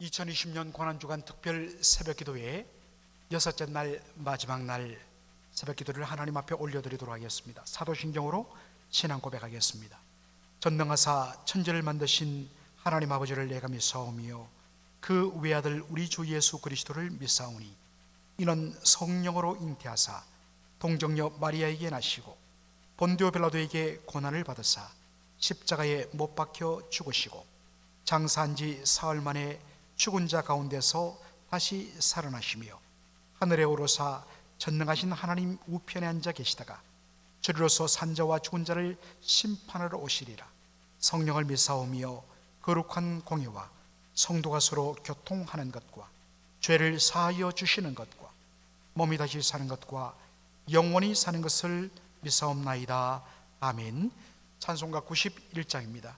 2020년 고난주간 특별 새벽기도회 여섯째 날 마지막 날 새벽기도를 하나님 앞에 올려드리도록 하겠습니다. 사도신경으로 신앙 고백하겠습니다. 전능하사 천지를 만드신 하나님 아버지를 내가 믿사오며 그 외아들 우리 주 예수 그리스도를 믿사오니 이는 성령으로 잉태하사 동정녀 마리아에게 나시고 본디오 빌라도에게 고난을 받으사 십자가에 못 박혀 죽으시고 장사한 지 사흘 만에 죽은 자 가운데서 다시 살아나시며 하늘에 오르사 전능하신 하나님 우편에 앉아 계시다가 저리로서 산자와 죽은 자를 심판하러 오시리라. 성령을 믿사오며 거룩한 공의와 성도가 서로 교통하는 것과 죄를 사하여 주시는 것과 몸이 다시 사는 것과 영원히 사는 것을 믿사옵나이다. 아멘. 찬송가 91장입니다.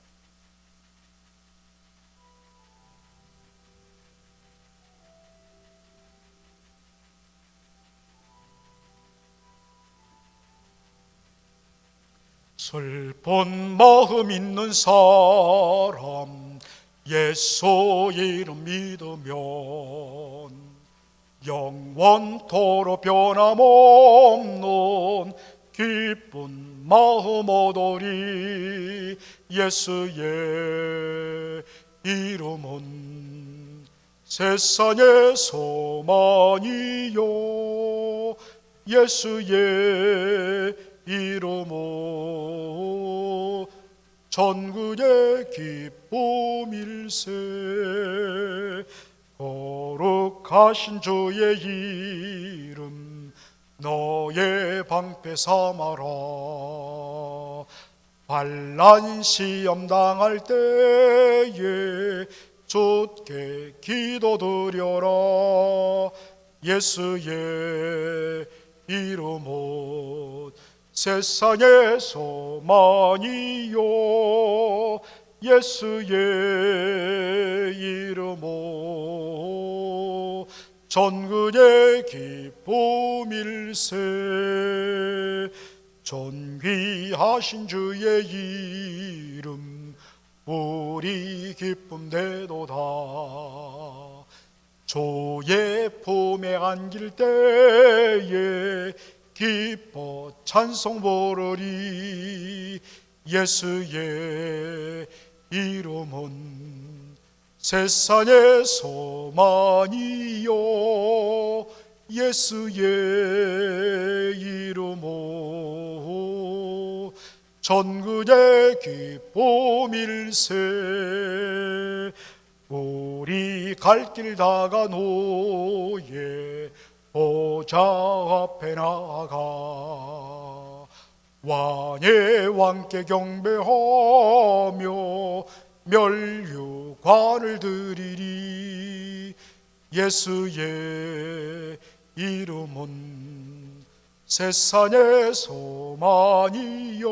슬픈 마음 있는 사람 예수 이름 믿으면 영원토록 변함없는 기쁜 마음 얻으리. 예수의 이름은 세상의 소망이요 예수의 이름은 전국의 기쁨일세. 거룩하신 주의 이름 너의 방패 삼아라. 환난 시험 당할 때에 주께 기도드려라. 예수의 이름은 세상의 소망이요 예수의 이름은 전국의 기쁨일세. 존귀하신 주의 이름 우리 기쁨 되도다. 주의 품에 안길 때에 기뻐 찬송 부르리. 예수의 이름은 세상의 소망이요 예수의 이름은 전국의 기쁨일세. 우리 갈 길 다가 노예 보좌 앞에 나가 왕의 왕께 경배하며 면류관을 드리리. 예수의 이름은 세상의 소망이요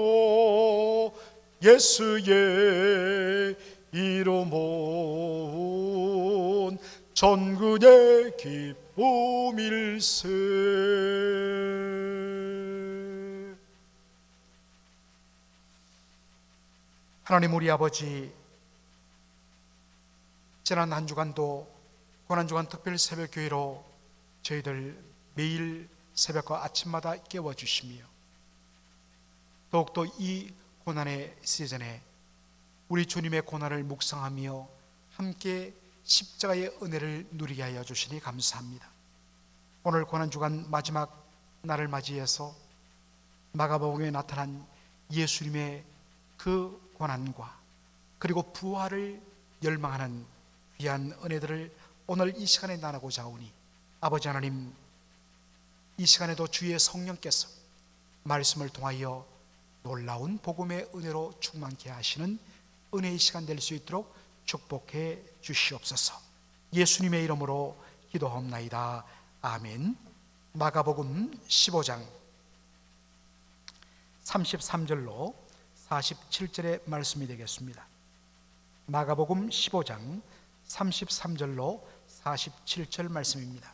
예수의 이름은 전국의 기쁨일세. 하나님 우리 아버지, 지난 한 주간도 고난주간 특별 새벽교회로 저희들 매일 새벽과 아침마다 깨워주시며 더욱더 이 고난의 시즌에 우리 주님의 고난을 묵상하며 함께 십자가의 은혜를 누리게 하여 주시니 감사합니다. 오늘 고난주간 마지막 날을 맞이해서 마가복음에 나타난 예수님의 그 고난과 그리고 부활을 열망하는 귀한 은혜들을 오늘 이 시간에 나누고자 하오니 아버지 하나님, 이 시간에도 주의 성령께서 말씀을 통하여 놀라운 복음의 은혜로 충만케 하시는 은혜의 시간 될 수 있도록 축복해 주시옵소서. 예수님의 이름으로 기도하옵나이다. 아멘. 마가복음 15장 33절로 47절의 말씀이 되겠습니다. 마가복음 15장 33절로 47절 말씀입니다.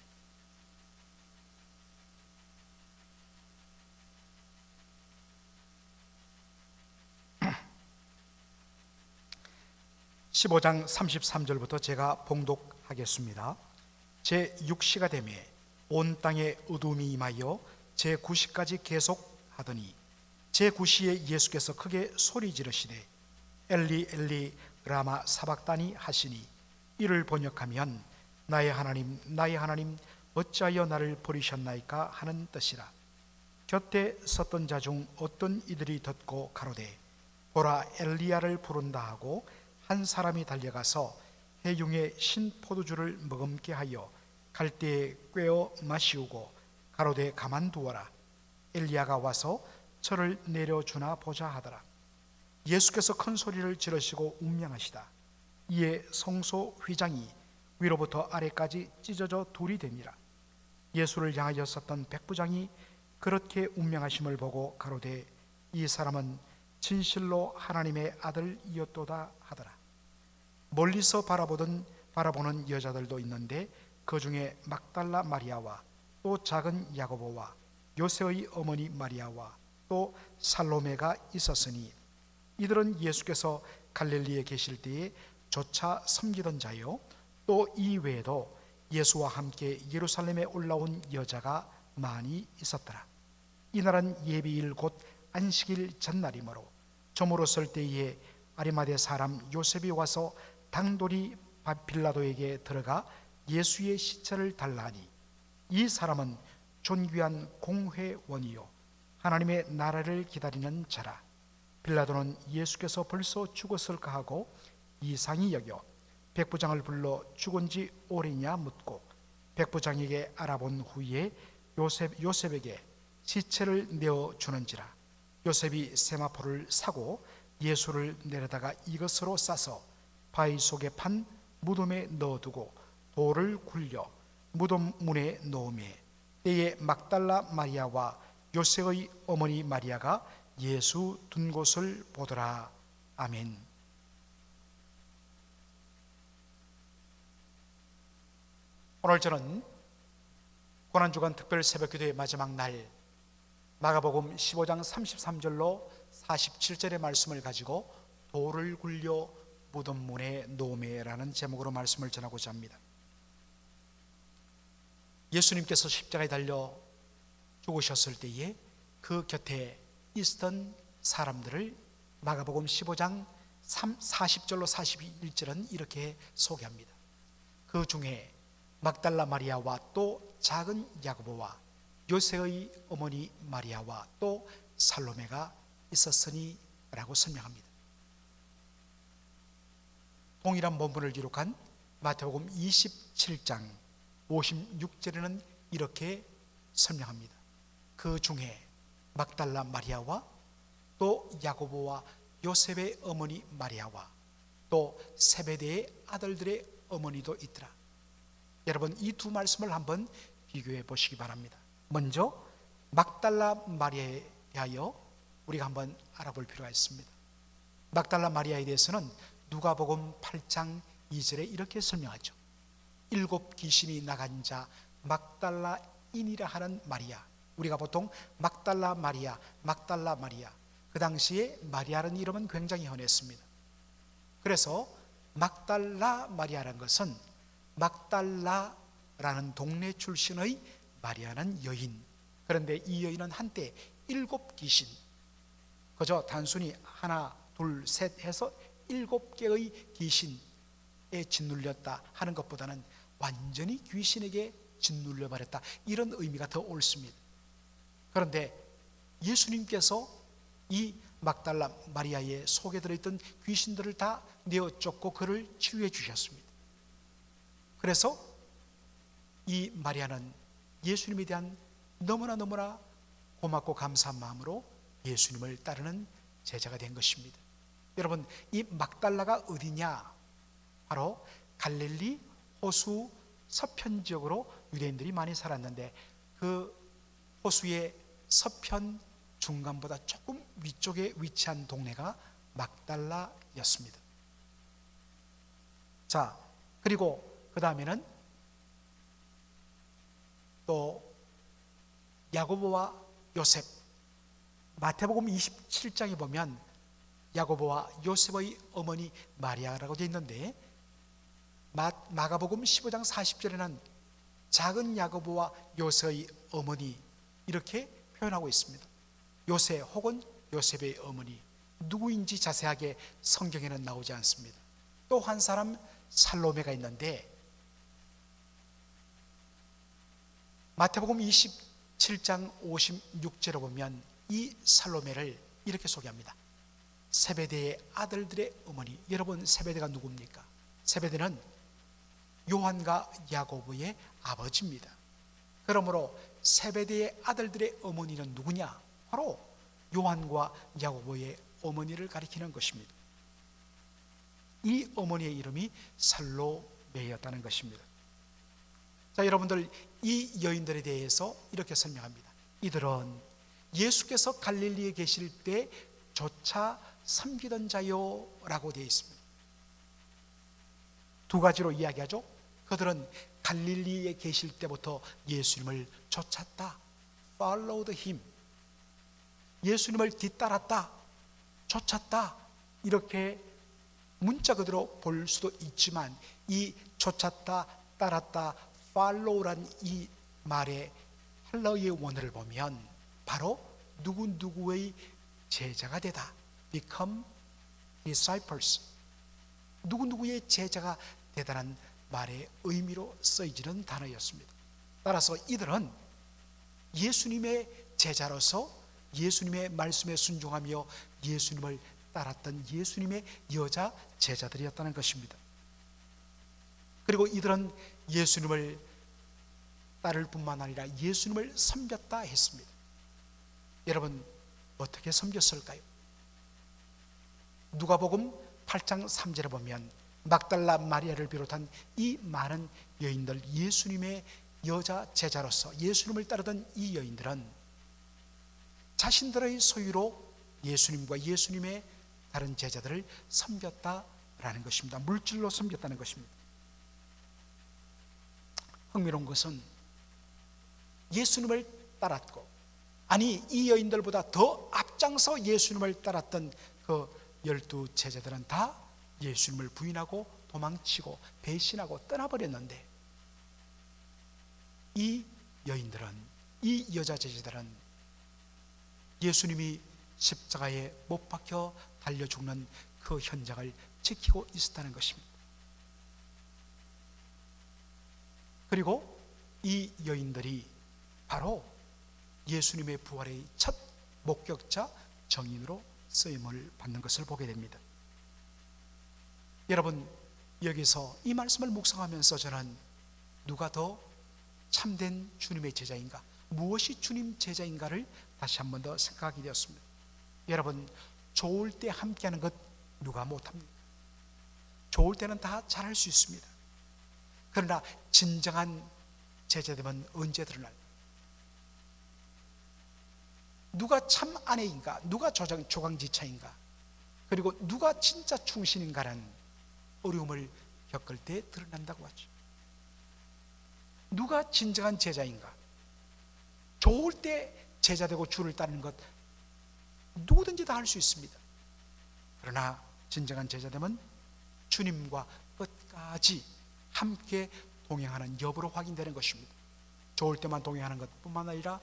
15장 33절부터 제가 봉독하겠습니다. 하겠습니다. 제6시가 되매 온 땅에 어둠이 임하여 제9시까지 계속하더니 제9시에 예수께서 크게 소리 지르시되 엘리 엘리 라마 사박다니 하시니, 이를 번역하면 나의 하나님 나의 하나님 어찌하여 나를 버리셨나이까 하는 뜻이라. 곁에 섰던 자 중 어떤 이들이 듣고 가로되 보라 엘리야를 부른다 하고 한 사람이 달려가서 해중에 신 포도주를 머금게 하여 갈대에 꿰어 마시우고 가로되 가만두어라, 엘리야가 와서 저를 내려주나 보자 하더라. 예수께서 큰 소리를 지르시고 운명하시다. 이에 성소 휘장이 위로부터 아래까지 찢어져 둘이 되니라. 예수를 향하여 섰던 백부장이 그렇게 운명하심을 보고 가로되 이 사람은 진실로 하나님의 아들이었도다 하더라. 멀리서 바라보는 여자들도 있는데 그 중에 막달라 마리아와 또 작은 야고보와 요새의 어머니 마리아와 또 살로메가 있었으니, 이들은 예수께서 갈릴리에 계실 때에 조차 섬기던 자요 또 이 외에도 예수와 함께 예루살렘에 올라온 여자가 많이 있었더라. 이날은 예비일 곧 안식일 전날이므로 저물어 설 때에 아리마대 사람 요셉이 와서 당돌이 빌라도에게 들어가 예수의 시체를 달라하니, 이 사람은 존귀한 공회원이요 하나님의 나라를 기다리는 자라. 빌라도는 예수께서 벌써 죽었을까 하고 이상히 여겨 백부장을 불러 죽은 지 오래냐 묻고, 백부장에게 알아본 후에 요셉에게 시체를 내어주는지라. 요셉이 세마포를 사고 예수를 내려다가 이것으로 싸서 바위 속에 판 무덤에 넣어두고 돌을 굴려 무덤 문에 넣으매, 때에 막달라 마리아와 요셉의 어머니 마리아가 예수 둔 곳을 보더라. 아멘. 오늘 저는 고난주간 특별 새벽기도의 마지막 날 마가복음 15장 33절로 47절의 말씀을 가지고 돌을 굴려 무덤 문에 놓으매라는 제목으로 말씀을 전하고자 합니다. 예수님께서 십자가에 달려 죽으셨을 때에 그 곁에 있었던 사람들을 마가복음 15장 40절로 41절은 이렇게 소개합니다. 그 중에 막달라 마리아와 또 작은 야고보와 요새의 어머니 마리아와 또 살로메가 있었으니 라고 설명합니다. 동일한 본문을 기록한 마태복음 27장 56절에는 이렇게 설명합니다. 그 중에 막달라 마리아와 또 야고보와 요셉의 어머니 마리아와 또 세베대의 아들들의 어머니도 있더라. 여러분, 이 두 말씀을 한번 비교해 보시기 바랍니다. 먼저 막달라 마리아에 대하여 우리가 한번 알아볼 필요가 있습니다. 막달라 마리아에 대해서는 누가복음 8장 2절에 이렇게 설명하죠. 7 귀신이 나간 자 막달라인이라 하는 마리아, 우리가 보통 막달라 마리아, 막달라 마리아, 그 당시에 마리아라는 이름은 굉장히 흔했습니다. 그래서 막달라 마리아라는 것은 막달라라는 동네 출신의 마리아는 여인, 그런데 이 여인은 한때 7 귀신, 그저 단순히 하나 둘 셋 해서 7개의 귀신에 짓눌렸다 하는 것보다는 완전히 귀신에게 짓눌려 버렸다, 이런 의미가 더 옳습니다. 그런데 예수님께서 이 막달라 마리아의 속에 들어있던 귀신들을 다 내어 쫓고 그를 치유해 주셨습니다. 그래서 이 마리아는 예수님에 대한 너무나 고맙고 감사한 마음으로 예수님을 따르는 제자가 된 것입니다. 여러분, 이 막달라가 어디냐? 바로 갈릴리 호수 서편 지역으로 유대인들이 많이 살았는데 그 호수의 서편 중간보다 조금 위쪽에 위치한 동네가 막달라였습니다. 자, 그리고 그 다음에는 또 야고보와 요셉, 마태복음 27장에 보면 야고보와 요셉의 어머니 마리아라고 되어 있는데, 마가복음 15장 40절에는 작은 야고보와 요셉의 어머니 이렇게 표현하고 있습니다. 요셉 혹은 요셉의 어머니, 누구인지 자세하게 성경에는 나오지 않습니다. 또 한 사람 살로메가 있는데 마태복음 27장 56절에 보면 이 살로메를 이렇게 소개합니다. 세베대의 아들들의 어머니. 여러분, 세베대가 누굽니까? 세베대는 요한과 야고보의 아버지입니다. 그러므로 세베대의 아들들의 어머니는 누구냐? 바로 요한과 야고보의 어머니를 가리키는 것입니다. 이 어머니의 이름이 살로메였다는 것입니다. 자, 여러분들, 이 여인들에 대해서 이렇게 설명합니다. 이들은 예수께서 갈릴리에 계실 때 조차 섬기던 자요 라고 되어 있습니다. 두 가지로 이야기하죠. 그들은 갈릴리에 계실 때부터 예수님을 쫓았다, followed him, 예수님을 뒤따랐다, 쫓았다, 이렇게 문자 그대로 볼 수도 있지만 이 쫓았다, 따랐다, follow란 이 말의 헬라어의 원어를 보면 바로 누구누구의 제자가 되다, become disciples, 누구누구의 제자가 되다라는 말의 의미로 쓰여지는 단어였습니다. 따라서 이들은 예수님의 제자로서 예수님의 말씀에 순종하며 예수님을 따랐던 예수님의 여자 제자들이었다는 것입니다. 그리고 이들은 예수님을 따를 뿐만 아니라 예수님을 섬겼다 했습니다. 여러분, 어떻게 섬겼을까요? 누가복음 8장 3절에 보면 막달라 마리아를 비롯한 이 많은 여인들, 예수님의 여자 제자로서 예수님을 따르던 이 여인들은 자신들의 소유로 예수님과 예수님의 다른 제자들을 섬겼다라는 것입니다. 물질로 섬겼다는 것입니다. 흥미로운 것은 예수님을 따랐고, 아니 이 여인들보다 더 앞장서 예수님을 따랐던 그 12 제자들은 다 예수님을 부인하고 도망치고 배신하고 떠나버렸는데, 이 여인들은, 이 여자 제자들은 예수님이 십자가에 못 박혀 달려 죽는 그 현장을 지키고 있었다는 것입니다. 그리고 이 여인들이 바로 예수님의 부활의 첫 목격자 정인으로 쓰임을 받는 것을 보게 됩니다. 여러분, 여기서 이 말씀을 묵상하면서 저는 누가 더 참된 주님의 제자인가, 무엇이 주님 제자인가를 다시 한 번 더 생각하게 되었습니다. 여러분, 좋을 때 함께하는 것 누가 못합니까? 좋을 때는 다 잘할 수 있습니다. 그러나 진정한 제자되면 언제 드러날까? 누가 참 아내인가, 누가 조강지차인가, 그리고 누가 진짜 충신인가라는 어려움을 겪을 때 드러난다고 하죠. 누가 진정한 제자인가? 좋을 때 제자되고 주를 따르는 것 누구든지 다 할 수 있습니다. 그러나 진정한 제자되면 주님과 끝까지 함께 동행하는 여부로 확인되는 것입니다. 좋을 때만 동행하는 것뿐만 아니라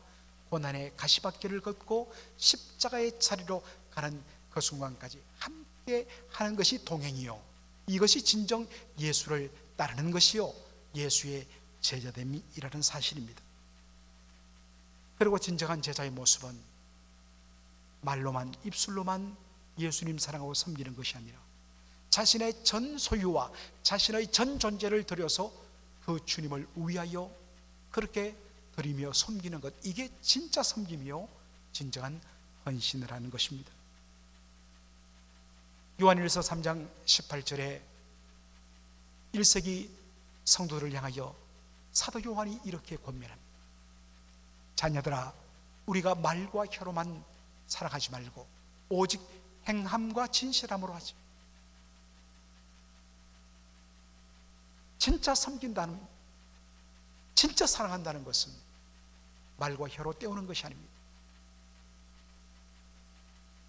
고난의 가시밭길을 걷고 십자가의 자리로 가는 그 순간까지 함께 하는 것이 동행이요, 이것이 진정 예수를 따르는 것이요, 예수의 제자됨이라는 사실입니다. 그리고 진정한 제자의 모습은 말로만, 입술로만 예수님 사랑하고 섬기는 것이 아니라 자신의 전 소유와 자신의 전 존재를 들여서 그 주님을 위하여 그렇게 드리며 섬기는 것, 이게 진짜 섬김이요, 진정한 헌신을 하는 것입니다. 요한일서 3장 18절에 1세기 성도들을 향하여 사도 요한이 이렇게 권면합니다. 자녀들아, 우리가 말과 혀로만 살아가지 말고 오직 행함과 진실함으로 하지. 진짜 섬긴다는, 진짜 사랑한다는 것은 말과 혀로 때우는 것이 아닙니다.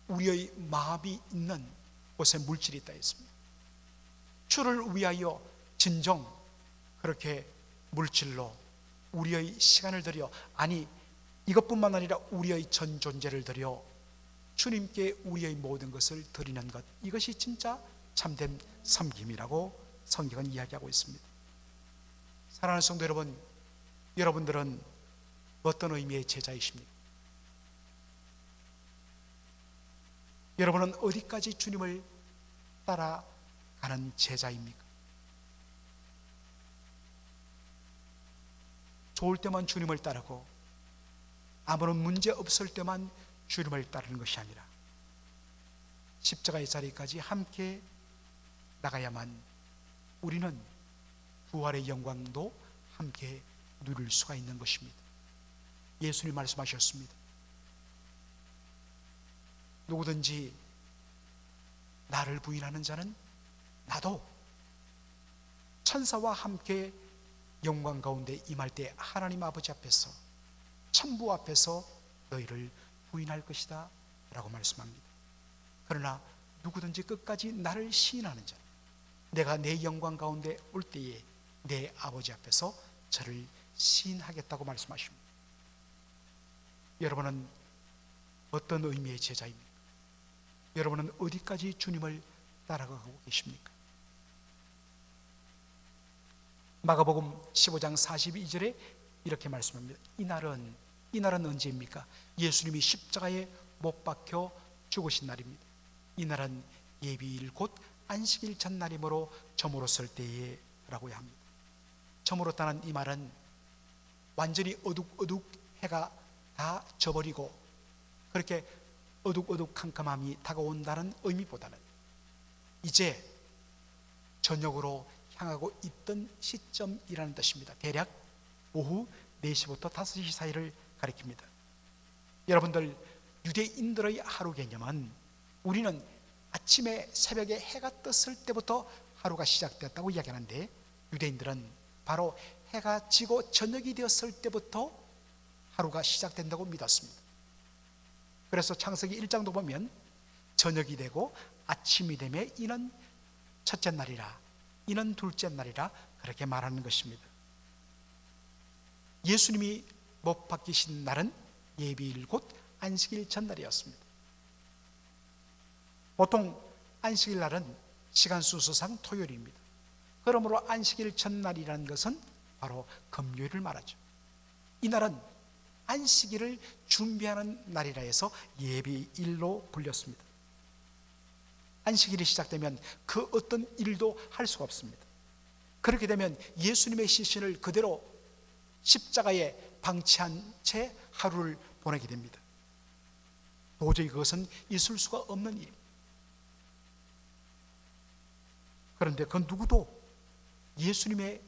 우리의 마음이 있는 곳에 물질이 있다 했습니다. 주를 위하여 진정 그렇게 물질로 우리의 시간을 들여, 아니 이것뿐만 아니라 우리의 전 존재를 들여 주님께 우리의 모든 것을 드리는 것, 이것이 진짜 참된 섬김이라고 성경은 이야기하고 있습니다. 사랑하는 성도 여러분, 여러분들은 어떤 의미의 제자이십니까? 여러분은 어디까지 주님을 따라가는 제자입니까? 좋을 때만 주님을 따르고 아무런 문제 없을 때만 주님을 따르는 것이 아니라 십자가의 자리까지 함께 나가야만 우리는 부활의 영광도 함께 누릴 수가 있는 것입니다. 예수님 말씀하셨습니다. 누구든지 나를 부인하는 자는 나도 천사와 함께 영광 가운데 임할 때 하나님 아버지 앞에서, 천부 앞에서 너희를 부인할 것이다 라고 말씀합니다. 그러나 누구든지 끝까지 나를 시인하는 자, 내가 내 영광 가운데 올 때에 내 아버지 앞에서 저를 시인하겠다고 말씀하십니다. 여러분은 어떤 의미의 제자입니까? 여러분은 어디까지 주님을 따라가고 계십니까? 마가복음 15장 42절에 이렇게 말씀합니다. 이날은 언제입니까? 예수님이 십자가에 못 박혀 죽으신 날입니다. 이날은 예비일 곧 안식일 전날이므로 저물었을 때에 라고 합니다. 저물었다는 이 말은 완전히 어둑어둑 해가 다 져버리고 그렇게 어둑어둑캄캄함이 다가온다는 의미보다는 이제 저녁으로 향하고 있던 시점이라는 뜻입니다. 대략 오후 4시부터 5시 사이를 가리킵니다. 여러분들, 유대인들의 하루 개념은 우리는 아침에 새벽에 해가 떴을 때부터 하루가 시작되었다고 이야기하는데, 유대인들은 바로 해가 지고 저녁이 되었을 때부터 하루가 시작된다고 믿었습니다. 그래서 창세기 1장도 보면 저녁이 되고 아침이 되면 이는 첫째 날이라, 이는 둘째 날이라 그렇게 말하는 것입니다. 예수님이 못 박히신 날은 예비일 곧 안식일 전날이었습니다. 보통 안식일 날은 시간 순서상 토요일입니다. 그러므로 안식일 전날이라는 것은 바로 금요일을 말하죠. 이 날은 안식일을 준비하는 날이라 해서 예비일로 불렸습니다. 안식일이 시작되면 그 어떤 일도 할 수가 없습니다. 그렇게 되면 예수님의 시신을 그대로 십자가에 방치한 채 하루를 보내게 됩니다. 도저히 그것은 있을 수가 없는 일입니다. 그런데 그 누구도 예수님의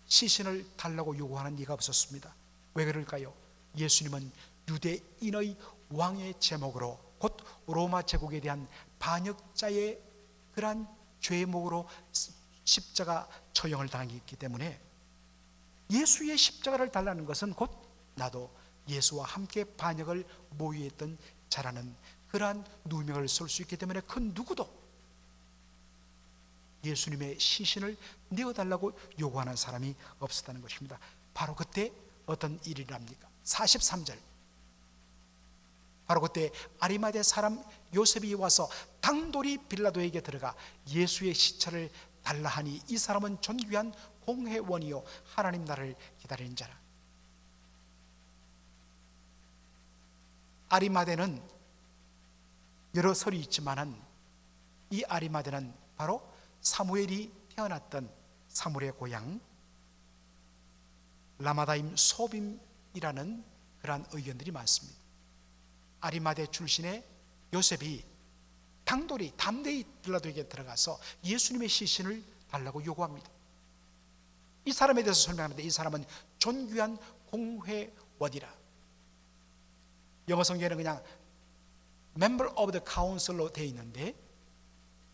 시신을 달라고 요구하는 이가 없었습니다. 왜 그럴까요? 예수님은 유대인의 왕의 제목으로, 곧 로마 제국에 대한 반역자의 그러한 죄목으로 십자가 처형을 당했기 때문에 예수의 십자가를 달라는 것은 곧 나도 예수와 함께 반역을 모의했던 자라는 그러한 누명을 쓸 수 있기 때문에 그 누구도 예수님의 시신을 내어달라고 요구하는 사람이 없었다는 것입니다. 바로 그때 어떤 일이 납니까? 43절, 바로 그때 아리마대 사람 요셉이 와서 당돌이 빌라도에게 들어가 예수의 시체를 달라 하니 이 사람은 존귀한 공회원이요 하나님 나라를 기다리는 자라. 아리마대는 여러 설이 있지만은 이 아리마대는 바로 사무엘이 태어났던 사무엘의 고향 라마다임 소빔이라는 그러한 의견들이 많습니다. 아리마대 출신의 요셉이 당돌이 담대히 빌라도에게 들어가서 예수님의 시신을 달라고 요구합니다. 이 사람에 대해서 설명하는데 이 사람은 존귀한 공회원이라, 영어 성경에는 그냥 Member of the Council로 되어 있는데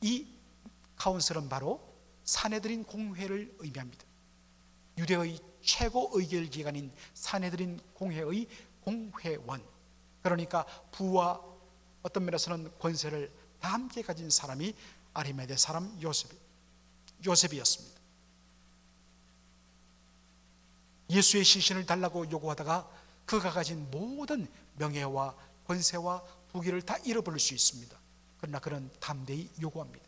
이 카운슬은 바로 사내들인 공회를 의미합니다. 유대의 최고 의결기관인 사내들인 공회의 공회원, 그러니까 부와 어떤 면에서는 권세를 다 함께 가진 사람이 아리마대 사람 요셉이었습니다. 예수의 시신을 달라고 요구하다가 그가 가진 모든 명예와 권세와 부귀를 다 잃어버릴 수 있습니다. 그러나 그는 담대히 요구합니다.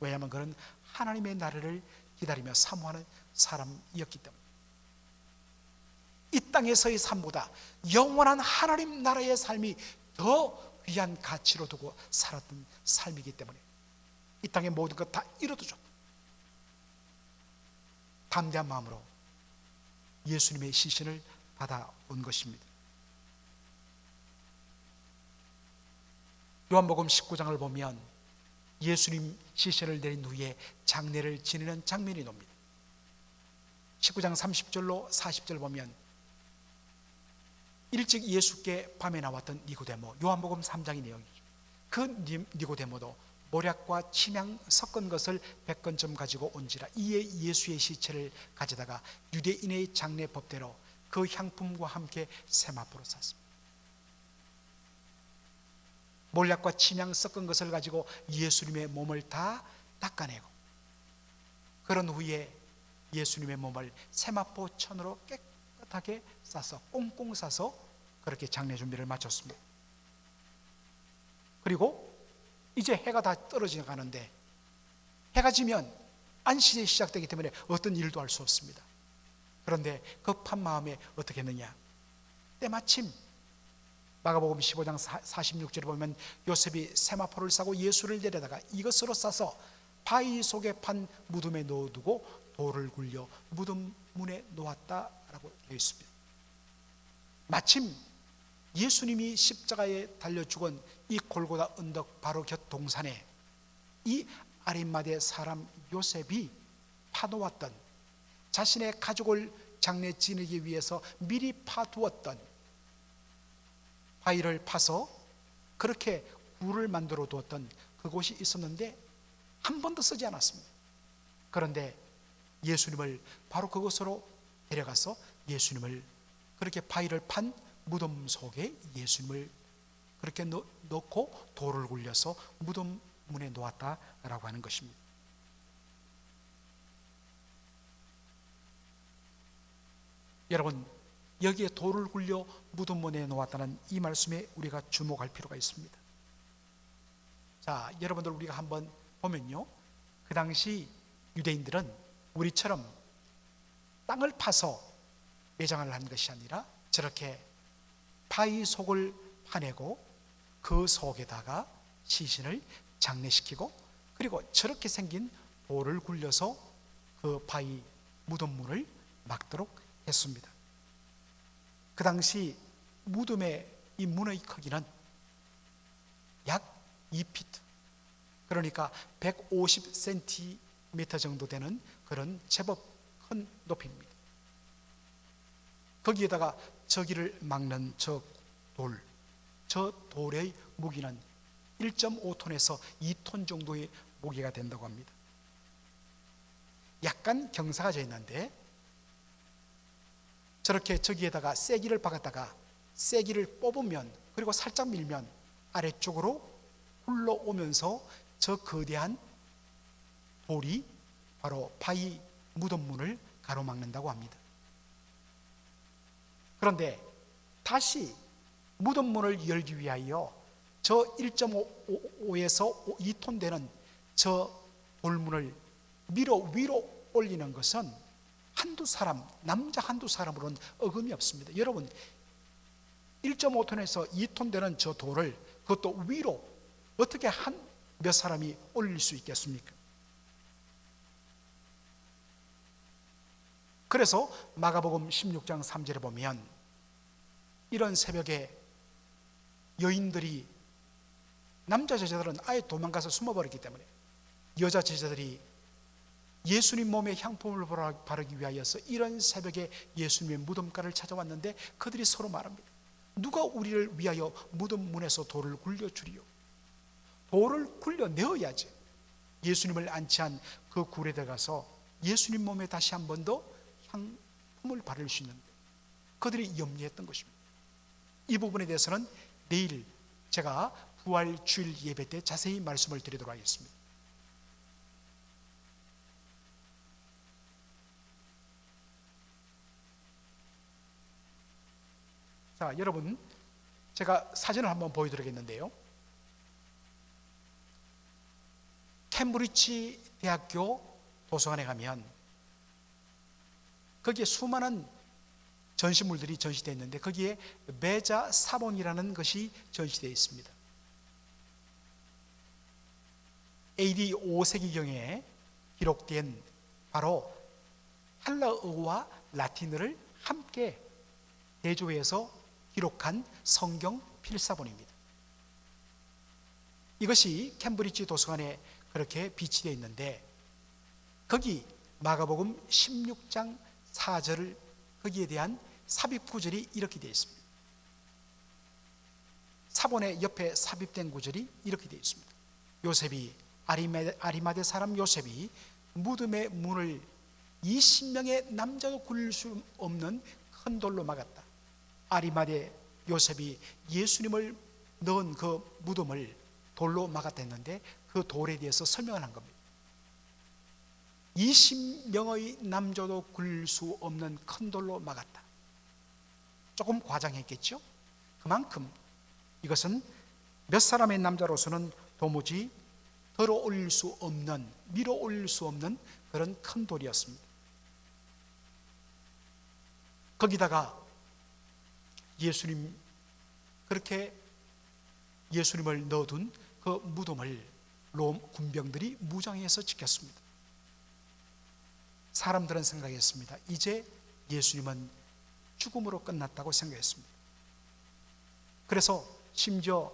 왜냐하면 그는 하나님의 나라를 기다리며 사모하는 사람이었기 때문에, 이 땅에서의 삶보다 영원한 하나님 나라의 삶이 더 귀한 가치로 두고 살았던 삶이기 때문에 이 땅의 모든 것 다 잃어도 좋다, 담대한 마음으로 예수님의 시신을 받아온 것입니다. 요한복음 19장을 보면 예수님 시신을 내린 후에 장례를 지내는 장면이 나옵니다. 19장 30절로 40절 보면 일찍 예수께 밤에 나왔던 니고데모, 요한복음 3장의 내용이죠. 그 니고데모도 모략과 침향 섞은 것을 100건쯤 가지고 온지라 이에 예수의 시체를 가져다가 유대인의 장례법대로 그 향품과 함께 세마포로 쌌습니다. 몰약과 침향 섞은 것을 가지고 예수님의 몸을 다 닦아내고 그런 후에 예수님의 몸을 세마포 천으로 깨끗하게 싸서 꽁꽁 싸서 그렇게 장례 준비를 마쳤습니다. 그리고 이제 해가 다 떨어져 가는데, 해가 지면 안식일이 시작되기 때문에 어떤 일도 할 수 없습니다. 그런데 급한 마음에 어떻게 했느냐, 때마침 마가복음 15장 46절에 보면 요셉이 세마포를 싸고 예수를 내려다가 이것으로 싸서 바위 속에 판 무덤에 넣어두고 돌을 굴려 무덤 문에 놓았다라고 되어 있습니다. 마침 예수님이 십자가에 달려 죽은 이 골고다 언덕 바로 곁 동산에 이 아리마대 사람 요셉이 파놓았던, 자신의 가족을 장례 지내기 위해서 미리 파두었던 바위를 파서 그렇게 굴을 만들어 두었던 그곳이 있었는데 한 번도 쓰지 않았습니다. 그런데 예수님을 바로 그곳으로 데려가서 예수님을 그렇게 바위를 판 무덤 속에 예수님을 그렇게 넣고 돌을 굴려서 무덤 문에 놓았다라고 하는 것입니다. 여러분, 여기에 돌을 굴려 무덤 문에 놓았다는 이 말씀에 우리가 주목할 필요가 있습니다. 자, 여러분들 우리가 한번 보면요, 그 당시 유대인들은 우리처럼 땅을 파서 매장을 한 것이 아니라 저렇게 바위 속을 파내고 그 속에다가 시신을 장례시키고 그리고 저렇게 생긴 돌을 굴려서 그 바위 무덤문을 막도록 했습니다. 그 당시 무덤의 이 문의 크기는 약 2피트, 그러니까 150cm 정도 되는 그런 제법 큰 높이입니다. 거기에다가 저기를 막는 저 돌의 무게는 1.5톤에서 2톤 정도의 무게가 된다고 합니다. 약간 경사가 져 있는데 저렇게 저기에다가 쐐기를 박았다가 쐐기를 뽑으면, 그리고 살짝 밀면 아래쪽으로 굴러오면서 저 거대한 돌이 바로 바위 무덤문을 가로막는다고 합니다. 그런데 다시 무덤문을 열기 위하여 저 1.5에서 2톤 되는 저 돌문을 위로 올리는 것은 한두 사람, 남자 한두 사람으로는 어금이 없습니다. 여러분, 1.5톤에서 2톤 되는 저 돌을 그것도 위로 어떻게 몇 사람이 올릴 수 있겠습니까? 그래서 마가복음 16장 3절에 보면 이런 새벽에 여인들이, 남자 제자들은 아예 도망가서 숨어버렸기 때문에 여자 제자들이 예수님 몸에 향품을 바르기 위하여서 이런 새벽에 예수님의 무덤가를 찾아왔는데 그들이 서로 말합니다. 누가 우리를 위하여 무덤 문에서 돌을 굴려주리요? 돌을 굴려내어야지 예수님을 안치한 그 굴에 들어가서 예수님 몸에 다시 한 번 더 향품을 바를 수 있는데 그들이 염려했던 것입니다. 이 부분에 대해서는 내일 제가 부활 주일 예배 때 자세히 말씀을 드리도록 하겠습니다. 자, 여러분, 제가 사진을 한번 보여드리겠는데요. 캠브리지 대학교 도서관에 가면 거기에 수많은 전시물들이 전시되어 있는데 거기에 메자 사본이라는 것이 전시되어 있습니다. AD 5세기경에 기록된 바로 헬라어와 라틴어를 함께 대조해서 기록한 성경 필사본입니다. 이것이 캠브리지 도서관에 그렇게 비치되어 있는데 거기 마가복음 16장 4절 거기에 대한 삽입 구절이 이렇게 되어 있습니다. 사본의 옆에 삽입된 구절이 이렇게 되어 있습니다. 요셉이 아리마대 사람 요셉이 무덤의 문을 20명의 남자도 굴릴 수 없는 큰 돌로 막았다. 아리마대 요셉이 예수님을 넣은 그 무덤을 돌로 막았다 했는데 그 돌에 대해서 설명을 한 겁니다. 20명의 남자도 굴릴 수 없는 큰 돌로 막았다. 조금 과장했겠죠? 그만큼 이것은 몇 사람의 남자로서는 도무지 들어 올릴 수 없는, 밀어 올릴 수 없는 그런 큰 돌이었습니다. 거기다가 예수님, 그렇게 예수님을 넣어둔 그 무덤을 롬 군병들이 무장해서 지켰습니다. 사람들은 생각했습니다. 이제 예수님은 죽음으로 끝났다고 생각했습니다. 그래서 심지어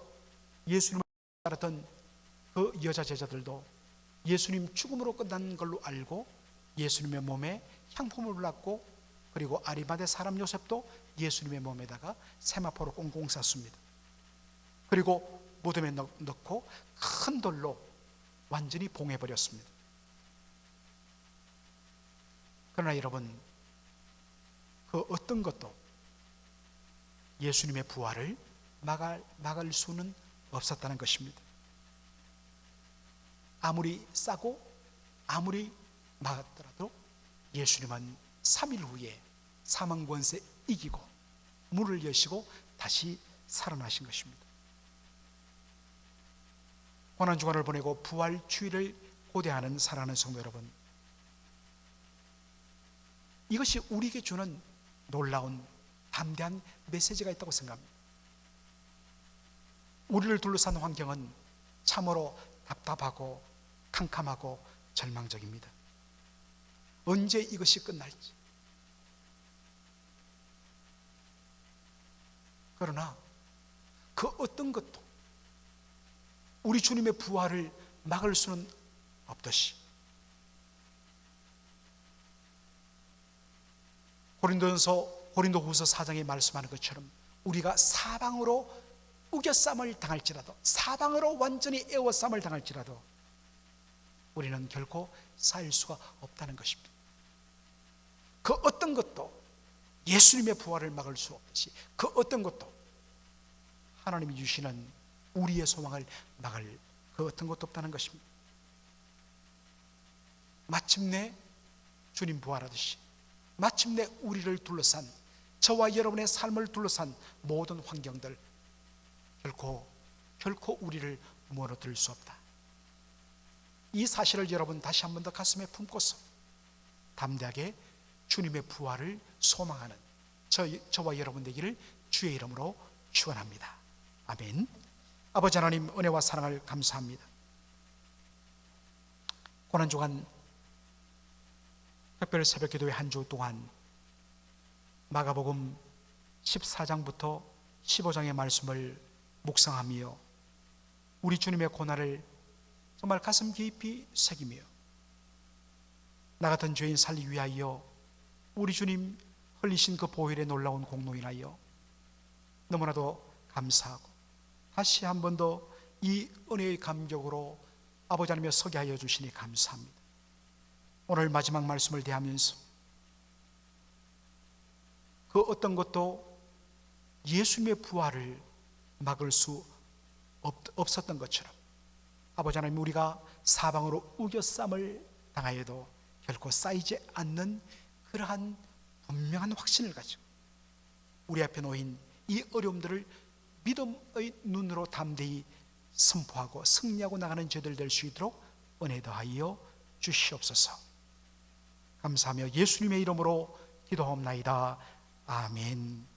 예수님을 따르던 그 여자 제자들도 예수님 죽음으로 끝난 걸로 알고 예수님의 몸에 향품을 놨고, 그리고 아리마대 사람 요셉도 예수님의 몸에다가 세마포로 꽁꽁 쌌습니다. 그리고 무덤에 넣고 큰 돌로 완전히 봉해버렸습니다. 그러나 여러분, 그 어떤 것도 예수님의 부활을 막을 수는 없었다는 것입니다. 아무리 싸고 아무리 막았더라도 예수님은 3일 후에 사망 권세 이기고 문을 여시고 다시 살아나신 것입니다. 고난주간을 보내고 부활주의를 고대하는 사랑하는 성도 여러분, 이것이 우리에게 주는 놀라운 담대한 메시지가 있다고 생각합니다. 우리를 둘러싼 환경은 참으로 답답하고 캄캄하고 절망적입니다. 언제 이것이 끝날지. 그러나 그 어떤 것도 우리 주님의 부활을 막을 수는 없듯이 고린도후서 4장에 말씀하는 것처럼 우리가 사방으로 우겨쌈을 당할지라도, 사방으로 완전히 에워쌈을 당할지라도 우리는 결코 쌓일 수가 없다는 것입니다. 그 어떤 것도 예수님의 부활을 막을 수 없듯이 그 어떤 것도 하나님이 주시는 우리의 소망을 막을 그 어떤 것도 없다는 것입니다. 마침내 주님 부활하듯이 마침내 우리를 둘러싼, 저와 여러분의 삶을 둘러싼 모든 환경들 결코 우리를 무너뜨릴 수 없다. 이 사실을 여러분 다시 한 번 더 가슴에 품고서 담대하게 주님의 부활을 소망하는 저와 여러분 되기를 주의 이름으로 축원합니다. 아멘. 아버지 하나님, 은혜와 사랑을 감사합니다. 고난주간 특별 새벽기도의 한 주 동안 마가복음 14장부터 15장의 말씀을 묵상하며 우리 주님의 고난을 정말 가슴 깊이 새기며 나 같은 죄인 살리기 위하여 우리 주님 흘리신 그 보혈의 놀라운 공로 인하여 너무나도 감사하고 다시 한 번 더 이 은혜의 감격으로 아버지 하나님여 서게 하여 주시니 감사합니다. 오늘 마지막 말씀을 대하면서 그 어떤 것도 예수님의 부활을 막을 수 없었던 것처럼 아버지 하나님, 우리가 사방으로 우겨쌈을 당하여도 결코 쌓이지 않는 그러한 분명한 확신을 가지고 우리 앞에 놓인 이 어려움들을 믿음의 눈으로 담대히 선포하고 승리하고 나가는 저희들 될 수 있도록 은혜 더하여 주시옵소서. 감사하며 예수님의 이름으로 기도하옵나이다. 아멘.